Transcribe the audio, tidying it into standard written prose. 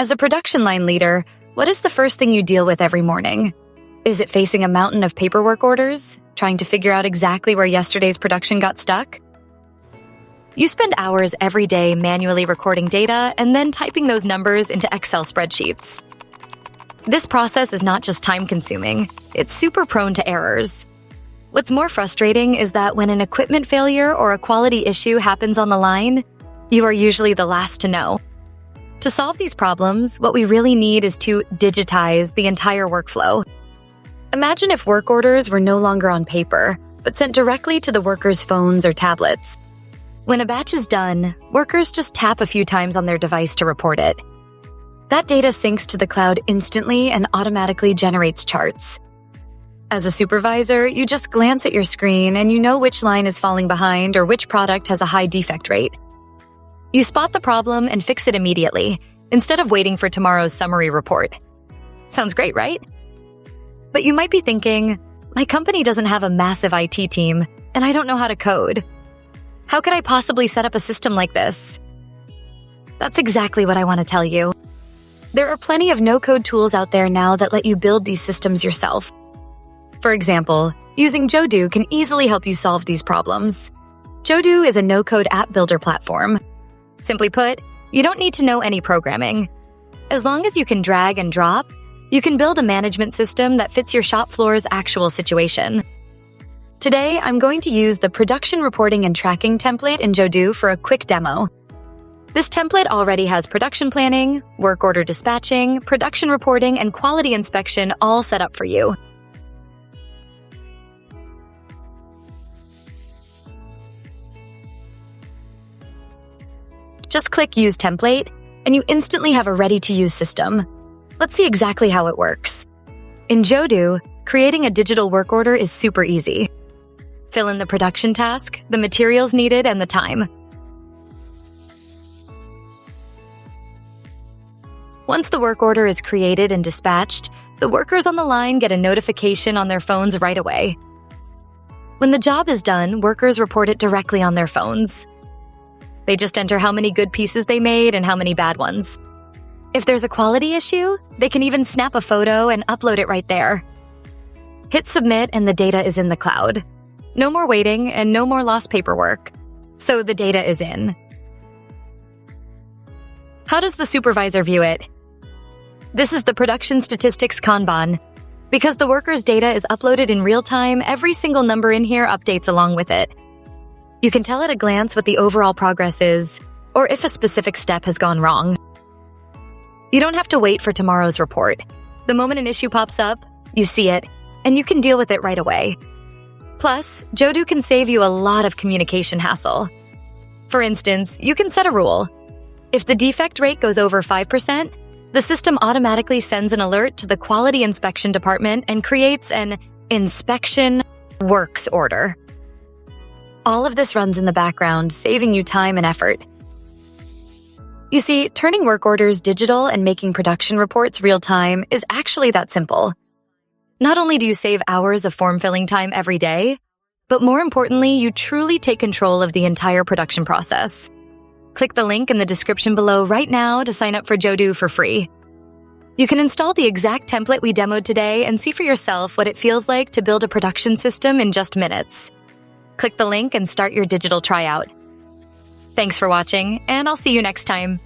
As a production line leader, what is the first thing you deal with every morning? Is it facing a mountain of paperwork orders, trying to figure out exactly where yesterday's production got stuck? You spend hours every day manually recording data and then typing those numbers into Excel spreadsheets. This process is not just time-consuming, it's super prone to errors. What's more frustrating is that when an equipment failure or a quality issue happens on the line, you are usually the last to know. To solve these problems, what we really need is to digitize the entire workflow. Imagine if work orders were no longer on paper, but sent directly to the workers' phones or tablets. When a batch is done, workers just tap a few times on their device to report it. That data syncs to the cloud instantly and automatically generates charts. As a supervisor, you just glance at your screen and you know which line is falling behind or which product has a high defect rate. You spot the problem and fix it immediately, instead of waiting for tomorrow's summary report. Sounds great, right? But you might be thinking, my company doesn't have a massive IT team, and I don't know how to code. How could I possibly set up a system like this? That's exactly what I want to tell you. There are plenty of no-code tools out there now that let you build these systems yourself. For example, using Jodoo can easily help you solve these problems. Jodoo is a no-code app builder platform. Simply put, you don't need to know any programming. As long as you can drag and drop, you can build a management system that fits your shop floor's actual situation. Today, I'm going to use the production reporting and tracking template in Jodoo for a quick demo. This template already has production planning, work order dispatching, production reporting, and quality inspection all set up for you. Just click Use Template, and you instantly have a ready-to-use system. Let's see exactly how it works. In Jodoo, creating a digital work order is super easy. Fill in the production task, the materials needed, and the time. Once the work order is created and dispatched, the workers on the line get a notification on their phones right away. When the job is done, workers report it directly on their phones. They just enter how many good pieces they made and how many bad ones. If there's a quality issue, they can even snap a photo and upload it right there. Hit submit and the data is in the cloud. No more waiting and no more lost paperwork. So the data is in. How does the supervisor view it? This is the Production Statistics Kanban. Because the worker's data is uploaded in real time, every single number in here updates along with it. You can tell at a glance what the overall progress is, or if a specific step has gone wrong. You don't have to wait for tomorrow's report. The moment an issue pops up, you see it, and you can deal with it right away. Plus, Jodoo can save you a lot of communication hassle. For instance, you can set a rule. If the defect rate goes over 5%, the system automatically sends an alert to the quality inspection department and creates an inspection works order. All of this runs in the background, saving you time and effort. You see, turning work orders digital and making production reports real-time is actually that simple. Not only do you save hours of form-filling time every day, but more importantly, you truly take control of the entire production process. Click the link in the description below right now to sign up for Jodoo for free. You can install the exact template we demoed today and see for yourself what it feels like to build a production system in just minutes. Click the link and start your digital tryout. Thanks for watching, and I'll see you next time.